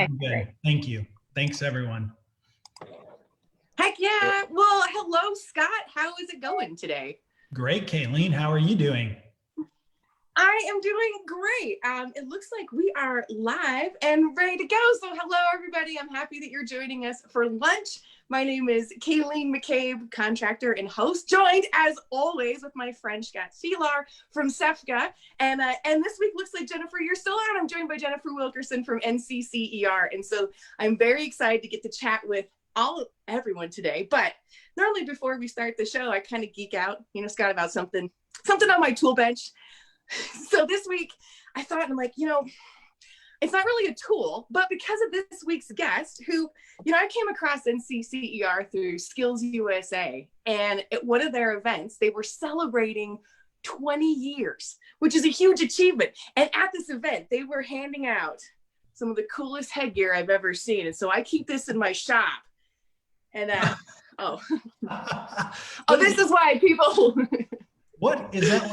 I'm good. Thank you. Thanks, everyone. Heck yeah. Well, hello, Scott. How is it going today? Great, Kayleen. How are you doing? I am doing great. It looks like we are live and ready to go. So hello, everybody. I'm happy that you're joining us for lunch. My name is Kayleen McCabe, contractor and host, joined as always with my friend Scott Seelar from CEFCA. And this week looks like, Jennifer, you're still on. I'm joined by Jennifer Wilkerson from NCCER. And so I'm very excited to get to chat with everyone today. But normally before we start the show, I kind of geek out, Scott, about something on my tool bench. So this week I thought, I'm like, it's not really a tool, but because of this week's guest who, I came across NCCER through Skills USA, and at one of their events, they were celebrating 20 years, which is a huge achievement. And at this event, they were handing out some of the coolest headgear I've ever seen. And so I keep this in my shop. And, this is why people... What is that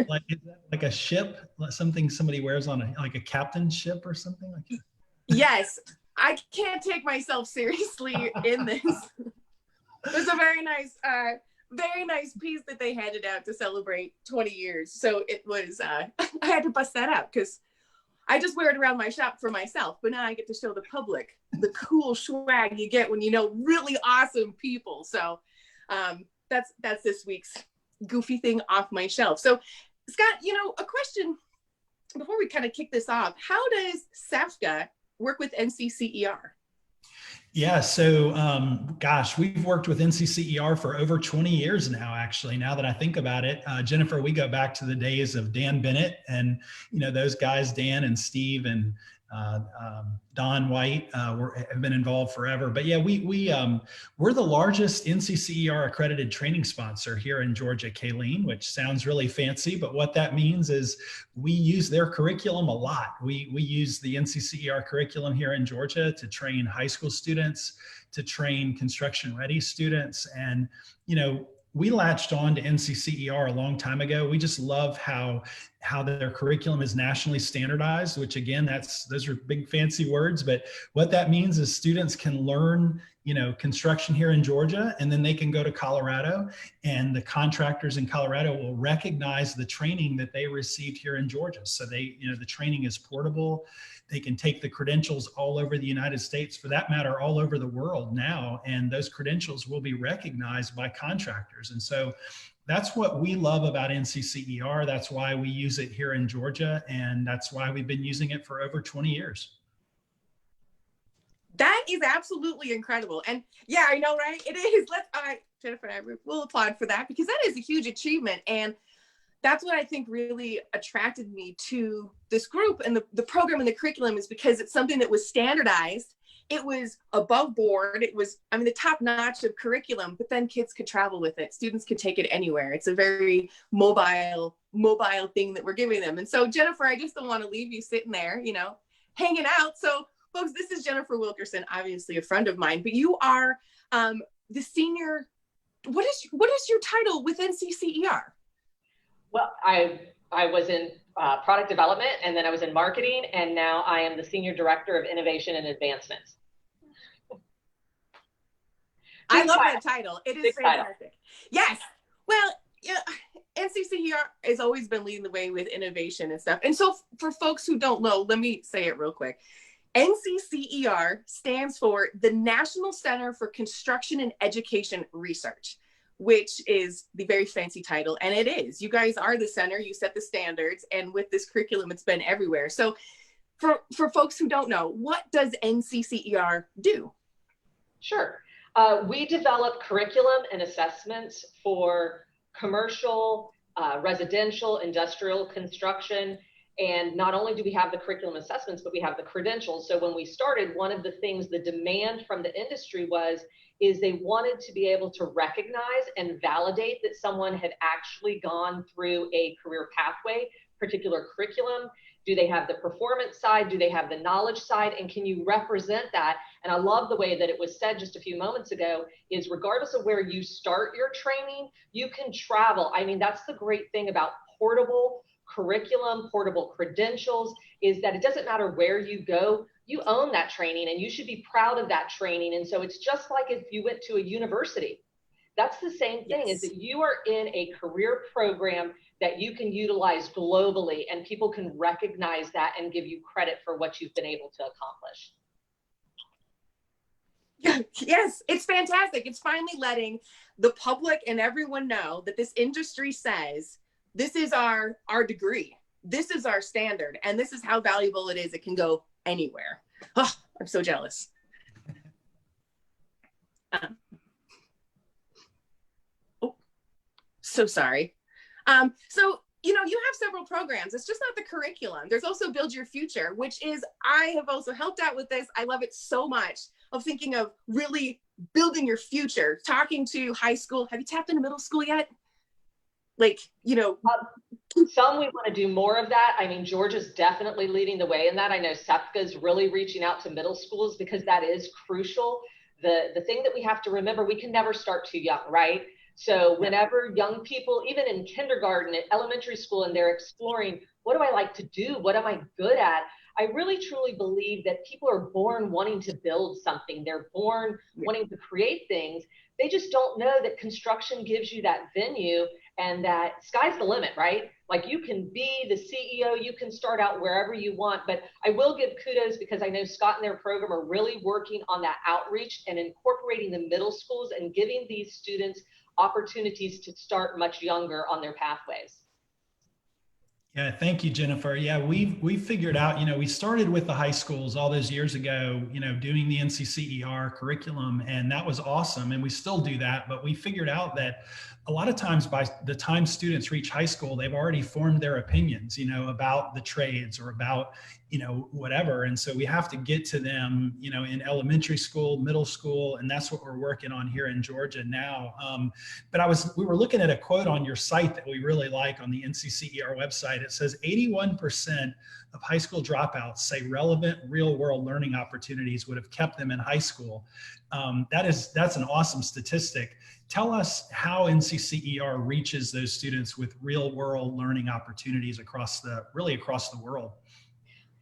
like? Is that like a ship? Something somebody wears on a captain's ship or something like that? Yes, I can't take myself seriously in this. It's a very nice piece that they handed out to celebrate 20 years. So it was, I had to bust that out because I just wear it around my shop for myself. But now I get to show the public the cool swag you get when you know really awesome people. So that's this week's goofy thing off my shelf. So Scott, a question before we kind of kick this off. How does CEFCA work with NCCER? Yeah, so gosh, we've worked with NCCER for over 20 years now, actually, now that I think about it. Jennifer, we go back to the days of Dan Bennett and, those guys, Dan and Steve and Don White have been involved forever. But yeah, we're the largest NCCER accredited training sponsor here in Georgia, Kayleen, which sounds really fancy, but what that means is we use their curriculum a lot. We use the NCCER curriculum here in Georgia to train high school students, to train construction ready students. And, we latched on to NCCER a long time ago. We just love how their curriculum is nationally standardized, which again, those are big fancy words, but what that means is students can learn, construction here in Georgia, and then they can go to Colorado, and the contractors in Colorado will recognize the training that they received here in Georgia. So the training is portable. They can take the credentials all over the United States, for that matter, all over the world now, and those credentials will be recognized by contractors. And so that's what we love about NCCER. That's why we use it here in Georgia, and that's why we've been using it for over 20 years. That is absolutely incredible. And yeah, I know, right? It is. Jennifer and I will applaud for that, because that is a huge achievement. And that's what I think really attracted me to this group and the program and the curriculum, is because it's something that was standardized. It was above board. It was, the top notch of curriculum, but then kids could travel with it. Students could take it anywhere. It's a very mobile thing that we're giving them. And so Jennifer, I just don't want to leave you sitting there, hanging out. So folks, this is Jennifer Wilkerson, obviously a friend of mine, but you are the senior, what is your title with NCCER? Well, I was in product development, and then I was in marketing, and now I am the Senior Director of Innovation and Advancements. I love that title. It is fantastic. Yes. Well, yeah, NCCER has always been leading the way with innovation and stuff. And so for folks who don't know, let me say it real quick. NCCER stands for the National Center for Construction and Education Research, which is the very fancy title. And it is. You guys are the center. You set the standards. And with this curriculum, it's been everywhere. So for folks who don't know, what does NCCER do? Sure. We develop curriculum and assessments for commercial, residential, industrial construction. And not only do we have the curriculum assessments, but we have the credentials. So when we started, one of the things, the demand from the industry is they wanted to be able to recognize and validate that someone had actually gone through a career pathway, particular curriculum. Do they have the performance side? Do they have the knowledge side? And can you represent that? And I love the way that it was said just a few moments ago, is regardless of where you start your training, you can travel. That's the great thing about portable curriculum, portable credentials, is that it doesn't matter where you go, you own that training and you should be proud of that training. And so it's just like if you went to a university. That's the same thing, is that you are in a career program that you can utilize globally, and people can recognize that and give you credit for what you've been able to accomplish. Yes, it's fantastic. It's finally letting the public and everyone know that this industry says, this is our degree. This is our standard. And this is how valuable it is. It can go anywhere. Oh, I'm so jealous. So sorry. So, you know, you have several programs. It's just not the curriculum. There's also Build Your Future, which is, I have also helped out with this. I love it so much, of thinking of really building your future, talking to high school. Have you tapped into middle school yet? Like, you know. Some we want to do more of that. I mean, Georgia's definitely leading the way in that. I know SEPCA's really reaching out to middle schools because that is crucial. The thing that we have to remember, we can never start too young, right? So whenever young people, even in kindergarten, at elementary school, and they're exploring, what do I like to do? What am I good at? I really truly believe that people are born wanting to build something. They're born wanting to create things. They just don't know that construction gives you that venue, and that sky's the limit, right? Like, you can be the CEO, you can start out wherever you want. But I will give kudos, because I know Scott and their program are really working on that outreach and incorporating the middle schools and giving these students opportunities to start much younger on their pathways. Yeah, thank you, Jennifer. Yeah, we've figured out, you know, we started with the high schools all those years ago, you know, doing the NCCER curriculum, and that was awesome. And we still do that, but we figured out that a lot of times by the time students reach high school, they've already formed their opinions, you know, about the trades or about, you know, whatever. And so we have to get to them, you know, in elementary school, middle school, and that's what we're working on here in Georgia now. But we were looking at a quote on your site that we really like on the NCCER website. It says 81% of high school dropouts say relevant real world learning opportunities would have kept them in high school. That's an awesome statistic. Tell us how NCCER reaches those students with real world learning opportunities across the world.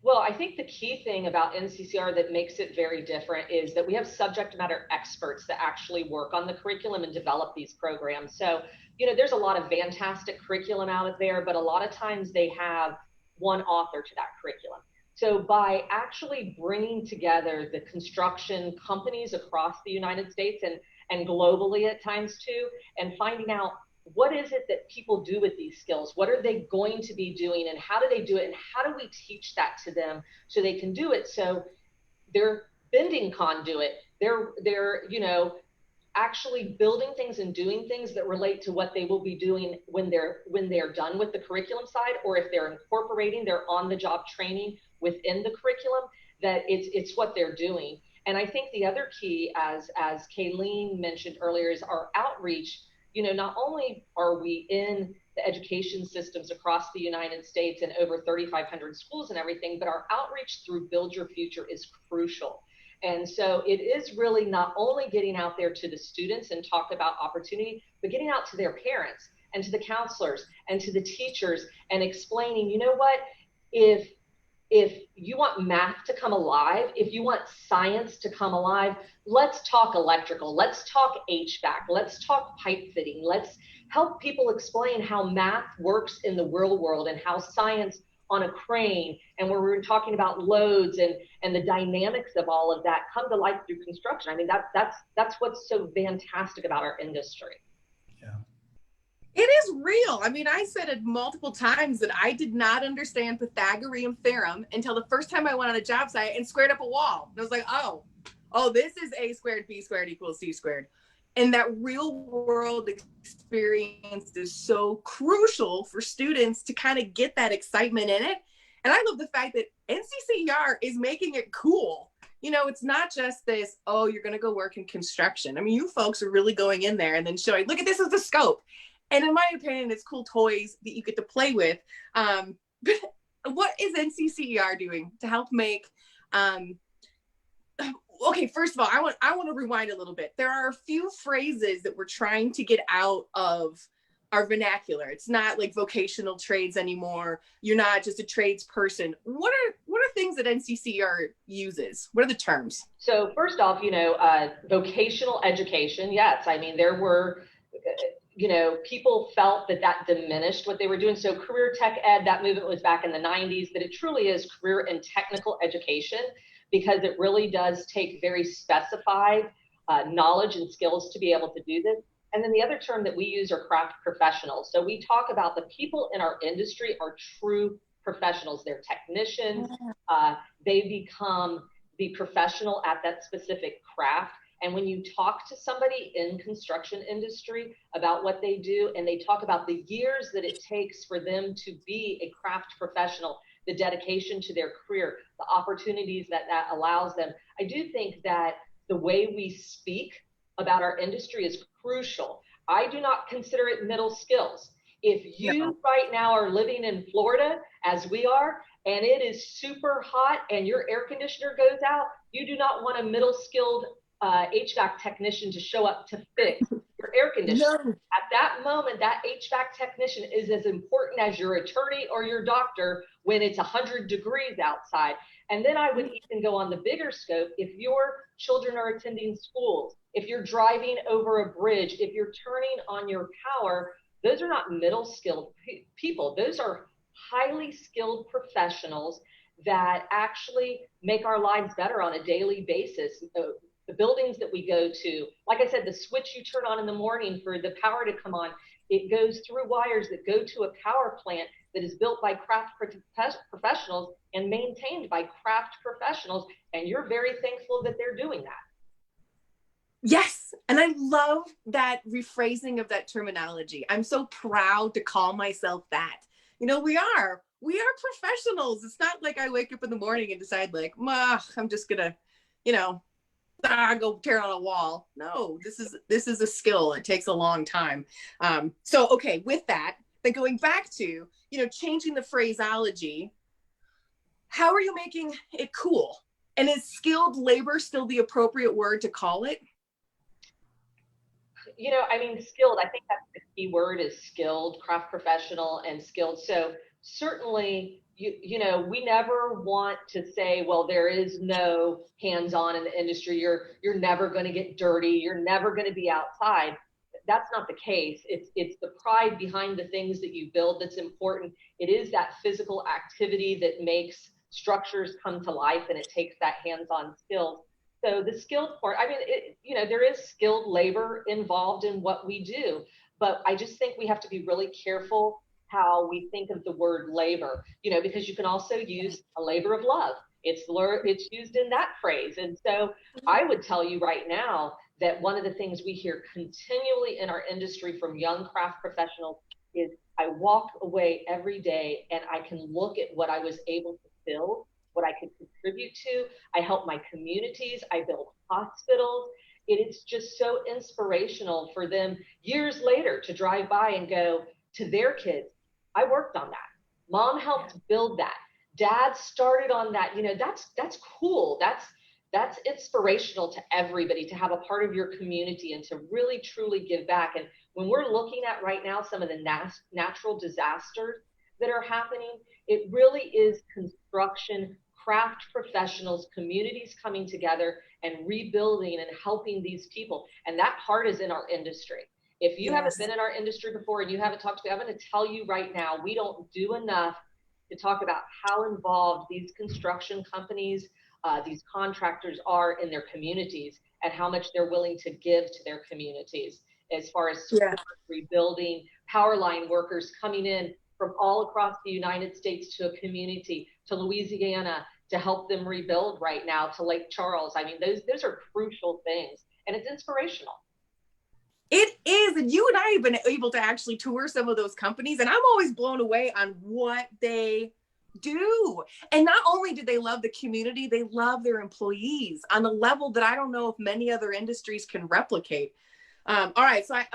Well, I think the key thing about NCCER that makes it very different is that we have subject matter experts that actually work on the curriculum and develop these programs. So, you know, there's a lot of fantastic curriculum out there, but a lot of times they have one author to that curriculum. So by actually bringing together the construction companies across the United States and globally at times too, and finding out what is it that people do with these skills? What are they going to be doing, and how do they do it? And how do we teach that to them so they can do it? So they're bending conduit. They're, you know, actually building things and doing things that relate to what they will be doing when they're done with the curriculum side, or if they're incorporating their on-the-job training within the curriculum, that it's what they're doing. And I think the other key, as Kayleen mentioned earlier, is our outreach. You know, not only are we in the education systems across the United States and over 3,500 schools and everything, but our outreach through Build Your Future is crucial. And so it is really not only getting out there to the students and talk about opportunity, but getting out to their parents and to the counselors and to the teachers and explaining, you know what, if you want math to come alive, if you want science to come alive, let's talk electrical, let's talk HVAC, let's talk pipe fitting, let's help people explain how math works in the real world and how science on a crane, and where we're talking about loads and the dynamics of all of that come to life through construction. I mean, that's what's so fantastic about our industry. Yeah. It is real. I mean, I said it multiple times that I did not understand Pythagorean theorem until the first time I went on a job site and squared up a wall. And I was like, oh, this is A squared B squared equals C squared. And that real world experience is so crucial for students to kind of get that excitement in it. And I love the fact that NCCER is making it cool. You know, it's not just this, oh, you're going to go work in construction. I mean, you folks are really going in there and then showing, look at this as the scope. And in my opinion, it's cool toys that you get to play with. But what is NCCER doing to help make, okay, first of all, I want to rewind a little bit. There are a few phrases that we're trying to get out of our vernacular. It's not like vocational trades anymore. You're not just a trades person. What are things that NCCER uses? What are the terms? So first off, vocational education. Yes. I mean, there were, people felt that diminished what they were doing. So career tech ed, that movement was back in the 90s, but it truly is career and technical education, because it really does take very specified knowledge and skills to be able to do this. And then the other term that we use are craft professionals. So we talk about the people in our industry are true professionals. They're technicians. They become the professional at that specific craft. And when you talk to somebody in construction industry about what they do, and they talk about the years that it takes for them to be a craft professional, the dedication to their career, the opportunities that allows them, I do think that the way we speak about our industry is crucial. I do not consider it middle skills. If you right now are living in Florida, as we are, and it is super hot and your air conditioner goes out, you do not want a middle skilled HVAC technician to show up to fix your air conditioner. At that moment, that HVAC technician is as important as your attorney or your doctor when it's 100 degrees outside. And then I would even go on the bigger scope. If your children are attending schools, if you're driving over a bridge, if you're turning on your power, those are not middle skilled people. Those are highly skilled professionals that actually make our lives better on a daily basis. The buildings that we go to, like I said, the switch you turn on in the morning for the power to come on, it goes through wires that go to a power plant that is built by craft professionals and maintained by craft professionals. And you're very thankful that they're doing that. Yes. And I love that rephrasing of that terminology. I'm so proud to call myself that. We are professionals. It's not like I wake up in the morning and decide like, I'm just gonna, go tear on a wall. No, this is a skill. It takes a long time. So, okay, with that, then going back to, changing the phraseology, how are you making it cool? And is skilled labor still the appropriate word to call it? Skilled, I think that's the key word, is skilled, craft professional and skilled. So certainly, we never want to say, well, there is no hands-on in the industry. You're never going to get dirty. You're never going to be outside. That's not the case. It's the pride behind the things that you build that's important. It is that physical activity that makes structures come to life, and it takes that hands-on skills. So the skilled part, there is skilled labor involved in what we do, but I just think we have to be really careful how we think of the word labor, because you can also use a labor of love. It's used in that phrase. And so I would tell you right now that one of the things we hear continually in our industry from young craft professionals is, I walk away every day and I can look at what I was able to build, what I could contribute to. I help my communities. I build hospitals. It is just so inspirational for them years later to drive by and go to their kids, I worked on that. Mom helped build that. Dad started on that. That's cool. That's inspirational to everybody to have a part of your community and to really truly give back. And when we're looking at right now some of the natural disasters that are happening, it really is construction, craft professionals, communities coming together and rebuilding and helping these people. And that heart is in our industry. If you haven't been in our industry before and you haven't talked to me, I'm going to tell you right now, we don't do enough to talk about how involved these construction companies, these contractors are in their communities and how much they're willing to give to their communities as far as rebuilding, power line workers coming in from all across the United States to a community, to Louisiana, to help them rebuild right now, to Lake Charles. Those are crucial things, and it's inspirational. It is. And you and I have been able to actually tour some of those companies, and I'm always blown away on what they do. And not only do they love the community, they love their employees on a level that I don't know if many other industries can replicate. All right. So I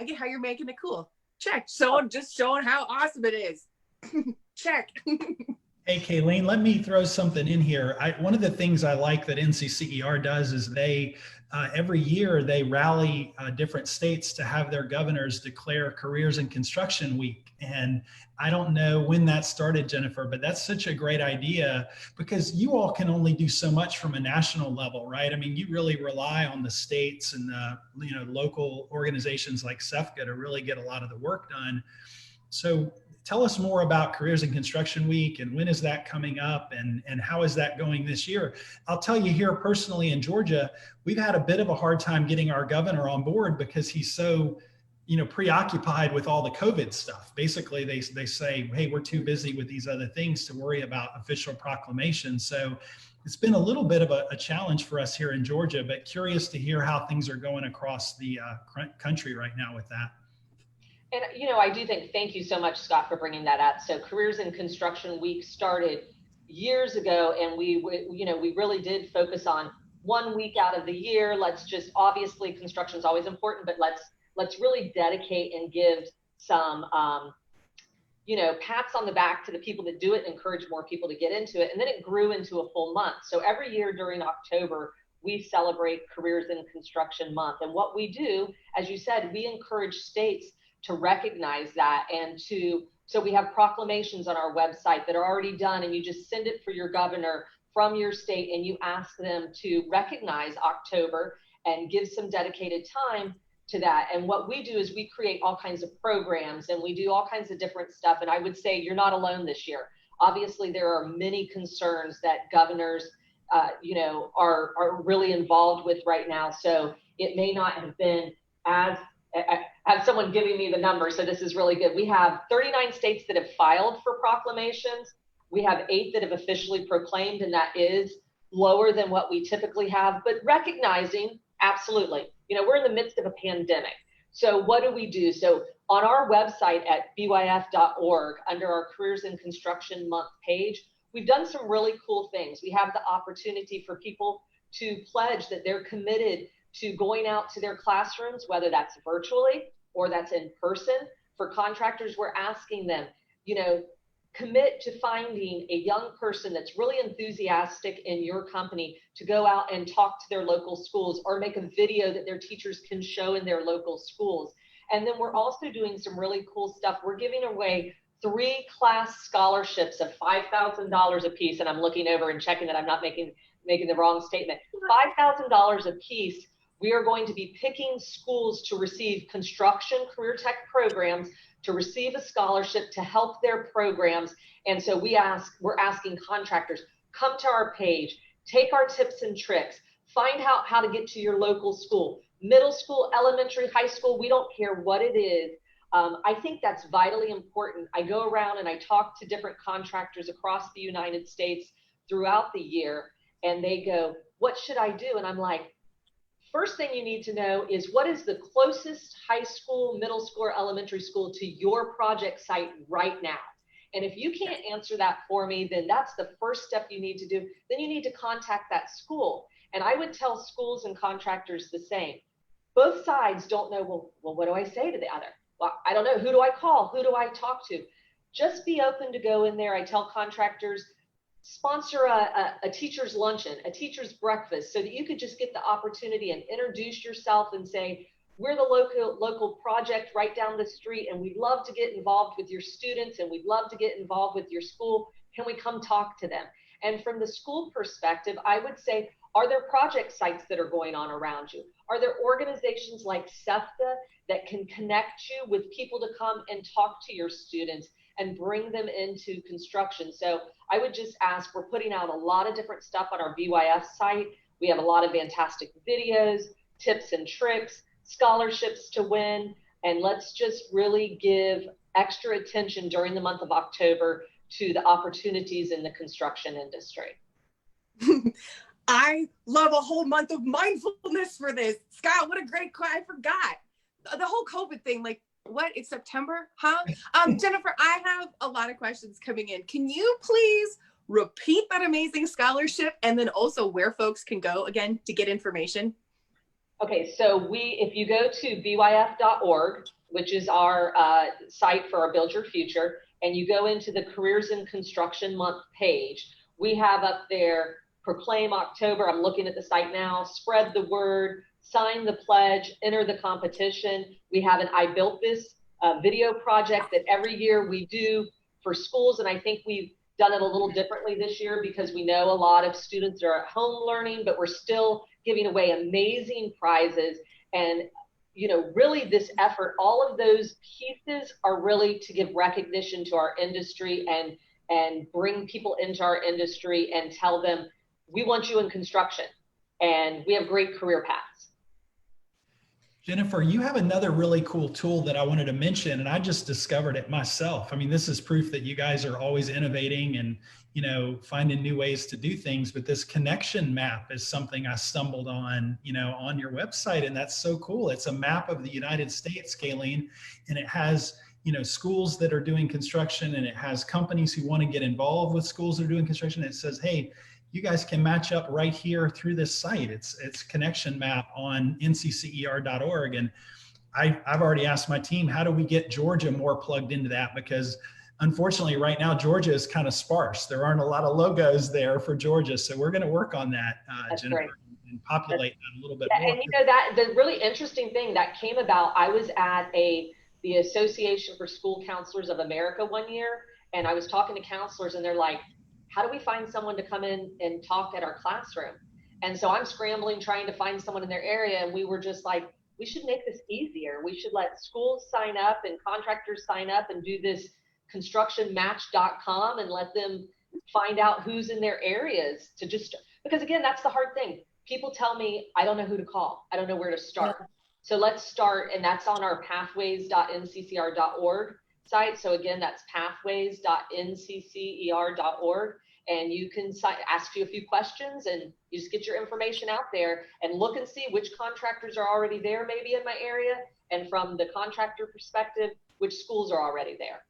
get how you're making it cool. Check. So just showing how awesome it is. Check. Hey, Kayleen, let me throw something in here. One of the things I like that NCCER does is they, every year, they rally different states to have their governors declare Careers in Construction Week. And I don't know when that started, Jennifer, but that's such a great idea because you all can only do so much from a national level, right? I mean, you really rely on the states and the, local organizations like CEFCA to really get a lot of the work done. So tell us more about Careers in Construction Week and when is that coming up and how is that going this year? I'll tell you here personally in Georgia, we've had a bit of a hard time getting our governor on board because he's so preoccupied with all the COVID stuff. Basically, they say, hey, we're too busy with these other things to worry about official proclamations. So it's been a little bit of a challenge for us here in Georgia, but curious to hear how things are going across the country right now with that. And, I do thank you so much, Scott, for bringing that up. So Careers in Construction Week started years ago, and we really did focus on 1 week out of the year. Let's just, obviously construction is always important, but let's really dedicate and give some, pats on the back to the people that do it and encourage more people to get into it. And then it grew into a full month. So every year during October, we celebrate Careers in Construction Month. And what we do, as you said, we encourage states to recognize that so we have proclamations on our website that are already done, and you just send it for your governor from your state and you ask them to recognize October and give some dedicated time to that. And what we do is we create all kinds of programs and we do all kinds of different stuff. And I would say you're not alone this year. Obviously, there are many concerns that governors, are really involved with right now. So it may not have been as, I have someone giving me the number, so this is really good. We have 39 states that have filed for proclamations. We have 8 that have officially proclaimed, and that is lower than what we typically have, but recognizing, absolutely, we're in the midst of a pandemic. So what do we do? So on our website at byf.org, under our Careers in Construction Month page, we've done some really cool things. We have the opportunity for people to pledge that they're committed to going out to their classrooms, whether that's virtually or that's in person. For contractors, we're asking them, commit to finding a young person that's really enthusiastic in your company to go out and talk to their local schools or make a video that their teachers can show in their local schools. And then we're also doing some really cool stuff. We're giving away 3 class scholarships of $5,000 a piece. And I'm looking over and checking that I'm not making the wrong statement. $5,000 a piece. We are going to be picking schools to receive construction career tech programs to receive a scholarship to help their programs. And so we're asking contractors, come to our page, take our tips and tricks, find out how to get to your local school, middle school, elementary, high school, we don't care what it is. I think that's vitally important. I go around and I talk to different contractors across the United States throughout the year, and they go, what should I do? And I'm like, first thing you need to know is what is the closest high school, middle school, or elementary school to your project site right now? And if you can't answer that for me, then that's the first step you need to do. Then you need to contact that school. And I would tell schools and contractors the same. Both sides don't know, well, what do I say to the other? Well, I don't know. Who do I call? Who do I talk to? Just be open to go in there. I tell contractors, sponsor a teacher's luncheon, a teacher's breakfast, so that you could just get the opportunity and introduce yourself and say, we're the local project right down the street, and we'd love to get involved with your students, and we'd love to get involved with your school. Can we come talk to them? And from the school perspective, I would say, are there project sites that are going on around you? Are there organizations like CEFCA that can connect you with people to come and talk to your students and bring them into construction? So I would just ask, we're putting out a lot of different stuff on our BYF site. We have a lot of fantastic videos, tips and tricks, scholarships to win, and let's just really give extra attention during the month of October to the opportunities in the construction industry. I love a whole month of mindfulness for this. Scott, what a great question. I forgot. The whole COVID thing, like, what? It's September, huh? Jennifer, I have a lot of questions coming in. Can you please repeat that amazing scholarship and then also where folks can go again to get information? Okay, so if you go to byf.org, which is our site for our Build Your Future, and you go into the Careers in Construction Month page, we have up there, Proclaim October. I'm looking at the site now, spread the word, sign the pledge, enter the competition. We have an I Built This video project that every year we do for schools. And I think we've done it a little differently this year because we know a lot of students are at home learning, but we're still giving away amazing prizes. And, you know, really this effort, all of those pieces are really to give recognition to our industry and bring people into our industry and tell them, we want you in construction and we have great career paths. Jennifer, you have another really cool tool that I wanted to mention, and I just discovered it myself. I mean, this is proof that you guys are always innovating and, you know, finding new ways to do things. But this connection map is something I stumbled on, you know, on your website, and that's so cool. It's a map of the United States, Kayleen, and it has, you know, schools that are doing construction, and it has companies who want to get involved with schools that are doing construction. It says, hey, you guys can match up right here through this site. It's connection map on nccer.org. And I've already asked my team, how do we get Georgia more plugged into that? Because unfortunately right now, Georgia is kind of sparse. There aren't a lot of logos there for Georgia. So we're going to work on that, Jennifer, and populate that a little bit more. And you know, that the really interesting thing that came about, I was at the Association for School Counselors of America one year, and I was talking to counselors, and they're like, how do we find someone to come in and talk at our classroom? And so I'm scrambling, trying to find someone in their area. And we were just like, we should make this easier. We should let schools sign up and contractors sign up and do this constructionmatch.com and let them find out who's in their areas to just, because again, that's the hard thing. People tell me, I don't know who to call. I don't know where to start. Yeah. So let's start. And that's on our pathways.nccr.org site. So again, that's pathways.nccer.org, and you can ask you a few questions and you just get your information out there and look and see which contractors are already there maybe in my area, and from the contractor perspective, which schools are already there.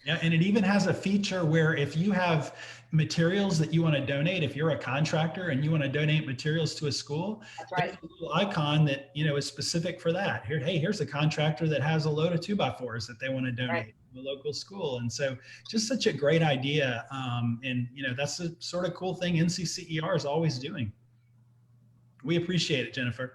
Yeah, and it even has a feature where if you have materials that you want to donate, if you're a contractor and you want to donate materials to a school, that's right. There's a little icon that, you know, is specific for that. Here, hey, here's a contractor that has a load of 2x4s that they want to donate to a local school. And so just such a great idea. And, you know, that's the sort of cool thing NCCER is always doing. We appreciate it, Jennifer.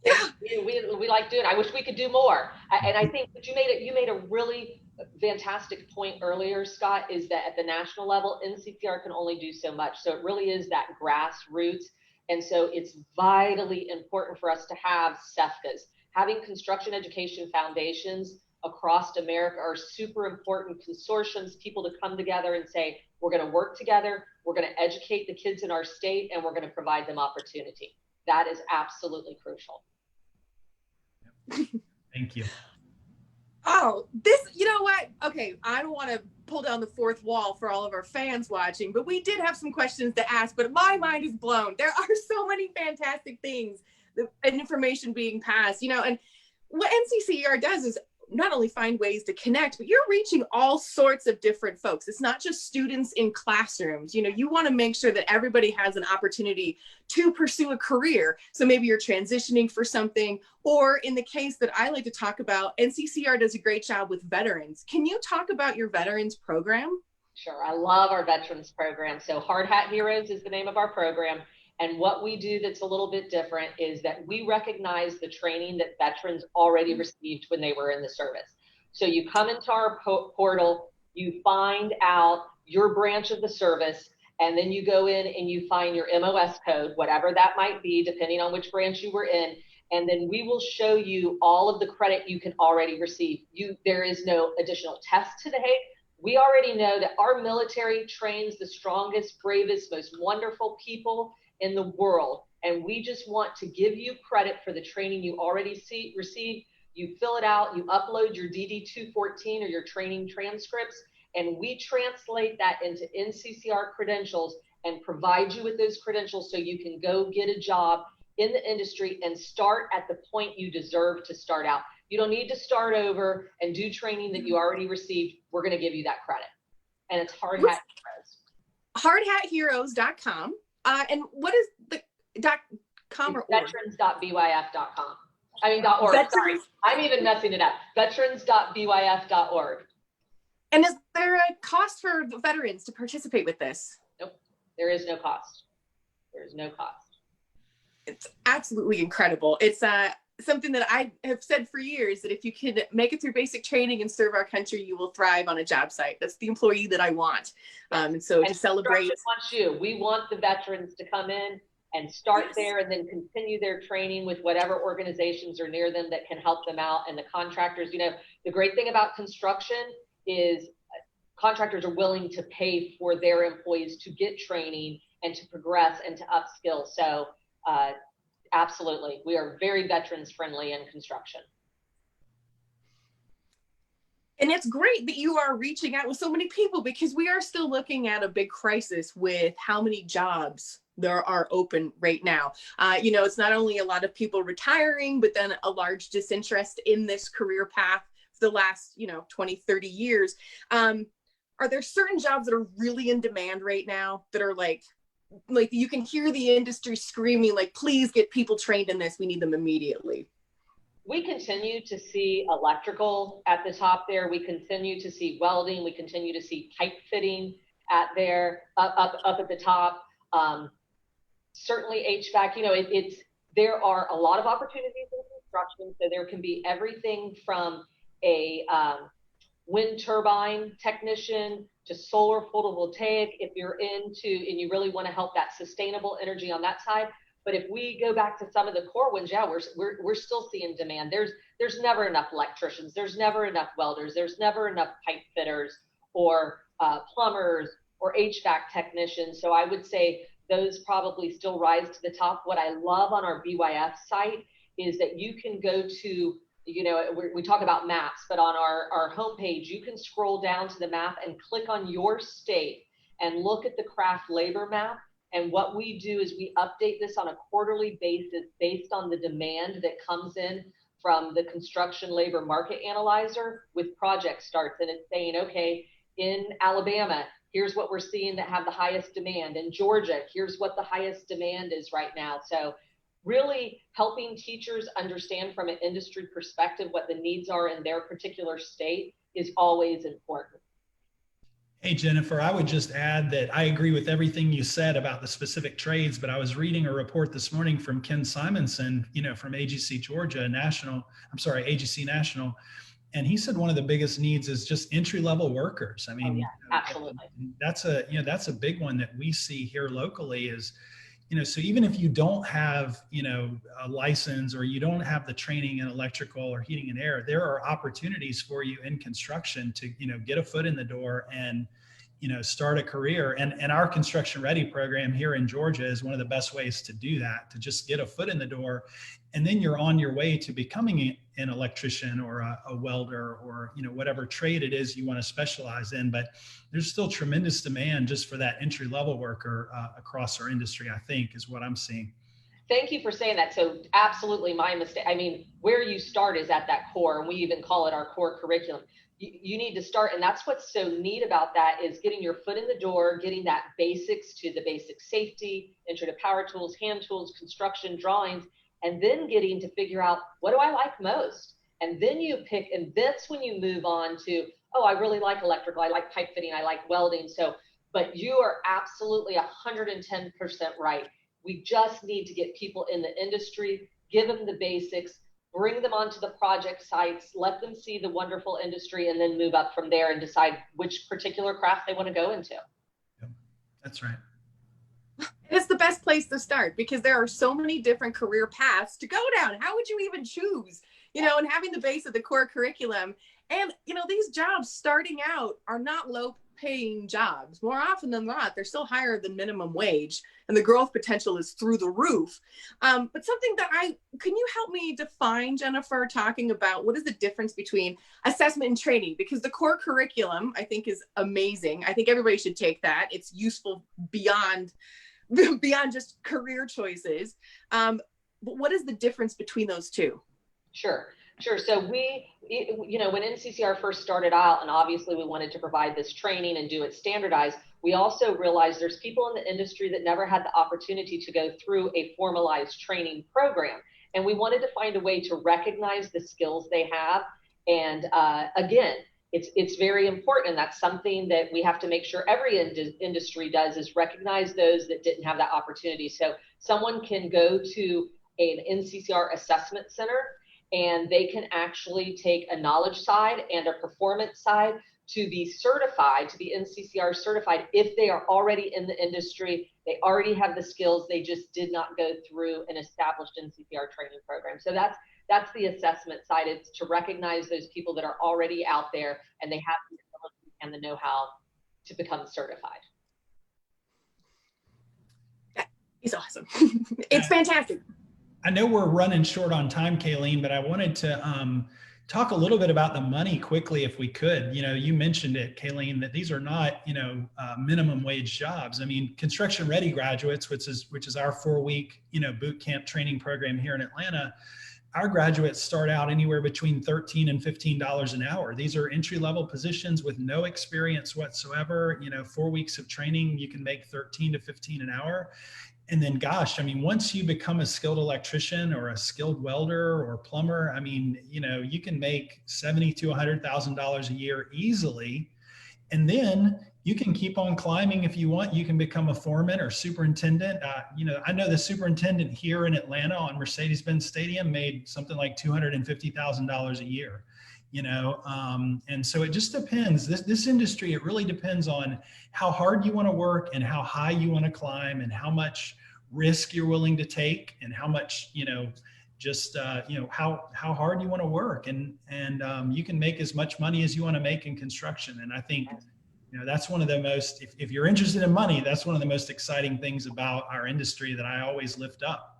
Yeah, we like doing it. I wish we could do more. And I think that you made a really fantastic point earlier, Scott, is that at the national level, NCCR can only do so much. So it really is that grassroots. And so it's vitally important for us to have CEFCAs. Having construction education foundations across America are super important consortiums, people to come together and say, we're going to work together, we're going to educate the kids in our state, and we're going to provide them opportunity. That is absolutely crucial. Thank you. Oh, this, you know what? Okay, I don't want to pull down the fourth wall for all of our fans watching, but we did have some questions to ask, but my mind is blown. There are so many fantastic things and information being passed, you know, and what NCCER does is not only find ways to connect, but you're reaching all sorts of different folks. It's not just students in classrooms. You know, you want to make sure that everybody has an opportunity to pursue a career. So maybe you're transitioning for something, or in the case that I like to talk about, NCCER does a great job with veterans. Can you talk about your veterans program? Sure, I love our veterans program. So Hard Hat Heroes is the name of our program. And what we do that's a little bit different is that we recognize the training that veterans already received when they were in the service. So you come into our portal, you find out your branch of the service, and then you go in and you find your MOS code, whatever that might be, depending on which branch you were in. And then we will show you all of the credit you can already receive. There is no additional test today. We already know that our military trains the strongest, bravest, most wonderful people in the world, and we just want to give you credit for the training you already received. You fill it out, you upload your DD-214 or your training transcripts, and we translate that into NCCR credentials and provide you with those credentials so you can go get a job in the industry and start at the point you deserve to start out. You don't need to start over and do training that you already received. We're going to give you that credit, and it's Hard Hat Heroes. Hardhatheroes.com. And what is the .com or veterans.byf.com? I mean, .org. Sorry, I'm even messing it up. Veterans.byf.org. And is there a cost for the veterans to participate with this? Nope, there is no cost. There is no cost. It's absolutely incredible. It's something that I have said for years, that if you can make it through basic training and serve our country, you will thrive on a job site. That's the employee that I want. And so to celebrate. We want the veterans to come in and start there and then continue their training with whatever organizations are near them that can help them out. And the contractors, you know, the great thing about construction is contractors are willing to pay for their employees to get training and to progress and to upskill. So absolutely, we are very veterans friendly in construction. And it's great that you are reaching out with so many people, because we are still looking at a big crisis with how many jobs there are open right now. You know, it's not only a lot of people retiring, but then a large disinterest in this career path for the last, 20, 30 years. Are there certain jobs that are really in demand right now that are like you can hear the industry screaming, like, please get people trained in this. We need them immediately. We continue to see electrical at the top there. We continue to see welding. We continue to see pipe fitting up at the top. Certainly HVAC, there are a lot of opportunities in construction. So there can be everything from a wind turbine technician to solar photovoltaic, if you're into and you really want to help that sustainable energy on that side. But if we go back to some of the core ones, yeah, we're still seeing demand. There's never enough electricians. There's never enough welders. There's never enough pipe fitters or plumbers or HVAC technicians. So I would say those probably still rise to the top. What I love on our BYF site is that you can go to, we talk about maps, but on our homepage, you can scroll down to the map and click on your state and look at the craft labor map. And what we do is we update this on a quarterly basis based on the demand that comes in from the construction labor market analyzer with project starts. And it's saying, okay, in Alabama, here's what we're seeing that have the highest demand. In Georgia, here's what the highest demand is right now. So really helping teachers understand from an industry perspective what the needs are in their particular state is always important. Hey, Jennifer, I would just add that I agree with everything you said about the specific trades, but I was reading a report this morning from Ken Simonson, from AGC Georgia AGC National. And he said one of the biggest needs is just entry-level workers. I mean, absolutely. That's a big one that we see here locally is, so even if you don't have, a license or you don't have the training in electrical or heating and air, there are opportunities for you in construction to, get a foot in the door and, start a career. And our Construction Ready program here in Georgia is one of the best ways to do that, to just get a foot in the door. And then you're on your way to becoming an electrician or a welder or, whatever trade it is you want to specialize in. But there's still tremendous demand just for that entry level worker across our industry, I think, is what I'm seeing. Thank you for saying that. So absolutely my mistake. I mean, where you start is at that core, and we even call it our core curriculum. You need to start, and that's what's so neat about that is getting your foot in the door, getting that basics to the basic safety, intro to power tools, hand tools, construction drawings, and then getting to figure out, what do I like most? And then you pick, and that's when you move on to, oh, I really like electrical, I like pipe fitting, I like welding. So, but you are absolutely 110% right. We just need to get people in the industry, give them the basics, bring them onto the project sites, let them see the wonderful industry, and then move up from there and decide which particular craft they want to go into. Yep, that's right. It's the best place to start because there are so many different career paths to go down. How would you even choose? And having the base of the core curriculum. And, these jobs starting out are not low paying jobs. More often than not, they're still higher than minimum wage, and the growth potential is through the roof. But something that can you help me define, Jennifer, talking about what is the difference between assessment and training? Because the core curriculum, I think, is amazing. I think everybody should take that. It's useful beyond just career choices. But what is the difference between those two? Sure. So we, when NCCER first started out, and obviously we wanted to provide this training and do it standardized, we also realized there's people in the industry that never had the opportunity to go through a formalized training program. And we wanted to find a way to recognize the skills they have. And again, it's very important. That's something that we have to make sure every industry does, is recognize those that didn't have that opportunity. So someone can go to an NCCR assessment center, and they can actually take a knowledge side and a performance side to be certified, to be NCCR certified if they are already in the industry, they already have the skills, they just did not go through an established NCCR training program. So that's the assessment side. It's to recognize those people that are already out there and they have the ability and the know-how to become certified. It's awesome. It's fantastic. I know we're running short on time, Kayleen, but I wanted to talk a little bit about the money quickly, if we could. You know, you mentioned it, Kayleen, that these are not, minimum wage jobs. I mean, construction ready graduates, which is our 4-week, boot camp training program here in Atlanta. Our graduates start out anywhere between $13 and $15 an hour. These are entry-level positions with no experience whatsoever. 4 weeks of training, you can make $13 to $15 an hour. And then, gosh, I mean, once you become a skilled electrician or a skilled welder or plumber, I mean, you can make $70,000 to $100,000 a year easily. And then you can keep on climbing if you want. You can become a foreman or superintendent. I know the superintendent here in Atlanta on Mercedes-Benz Stadium made something like $250,000 a year. And so it just depends. This industry, it really depends on how hard you want to work and how high you want to climb and how much risk you're willing to take and how much, how hard you want to work. And you can make as much money as you want to make in construction. And I think, that's one of the most, if you're interested in money, that's one of the most exciting things about our industry that I always lift up.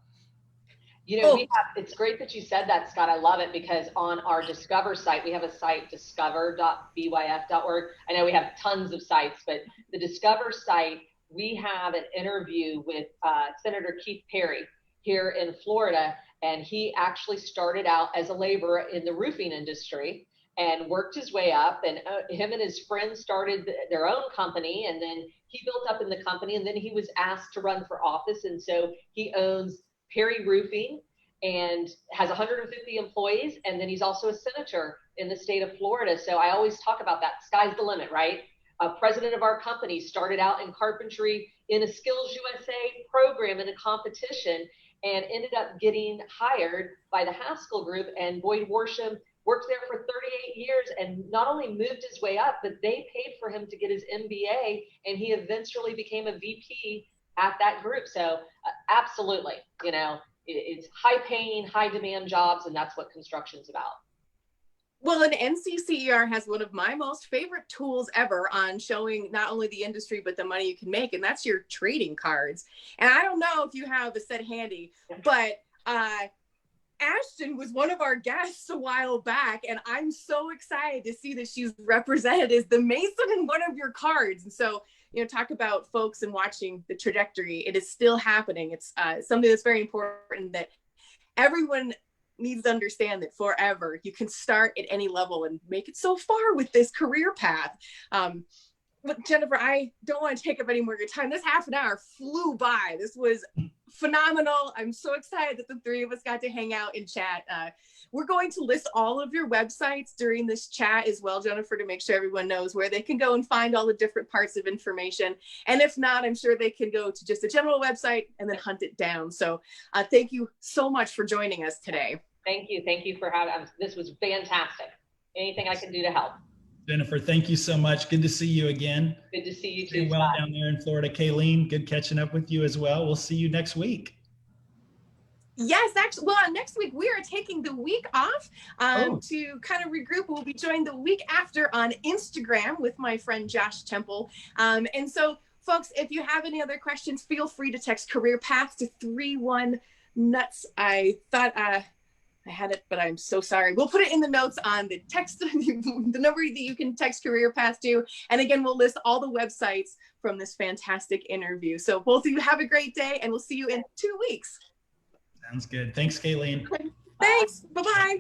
It's great that you said that, Scott. I love it because on our Discover site, we have a site, discover.byf.org. I know we have tons of sites, but the Discover site, we have an interview with Senator Keith Perry here in Florida, and he actually started out as a laborer in the roofing industry and worked his way up, and him and his friends started their own company, and then he built up in the company, and then he was asked to run for office, and so he owns Perry Roofing and has 150 employees, and then he's also a senator in the state of Florida. So I always talk about that. Sky's the limit, right? President of our company started out in carpentry in a Skills USA program in a competition and ended up getting hired by the Haskell Group, and Boyd Worsham worked there for 38 years and not only moved his way up, but they paid for him to get his MBA, and he eventually became a VP at that group. So absolutely, it's high paying, high demand jobs, and that's what construction's about. Well, and NCCER has one of my most favorite tools ever on showing not only the industry, but the money you can make, and that's your trading cards. And I don't know if you have a set handy, but Ashton was one of our guests a while back, and I'm so excited to see that she's represented as the Mason in one of your cards. And so, talk about folks and watching the trajectory. It is still happening. It's something that's very important that everyone needs to understand, that forever you can start at any level and make it so far with this career path. But Jennifer, I don't want to take up any more of your time. This half an hour flew by. This was phenomenal. I'm so excited that the three of us got to hang out and chat. We're going to list all of your websites during this chat as well, Jennifer, to make sure everyone knows where they can go and find all the different parts of information. And if not, I'm sure they can go to just a general website and then hunt it down. So thank you so much for joining us today. Thank you. Thank you for having us. This was fantastic. Anything I can do to help. Jennifer, thank you so much. Good to see you again. Good to see you too. Stay well down there in Florida. Kayleen, good catching up with you as well. We'll see you next week. Yes, actually, well, next week we are taking the week off to kind of regroup. We'll be joined the week after on Instagram with my friend Josh Temple. And so, folks, if you have any other questions, feel free to text Careerpath to 31NUTS. I thought I had it, but I'm so sorry. We'll put it in the notes on the text, the number that you can text Careerpath to. And again, we'll list all the websites from this fantastic interview. So both of you have a great day, and we'll see you in 2 weeks. Sounds good. Thanks, Kayleen. Thanks. Bye-bye.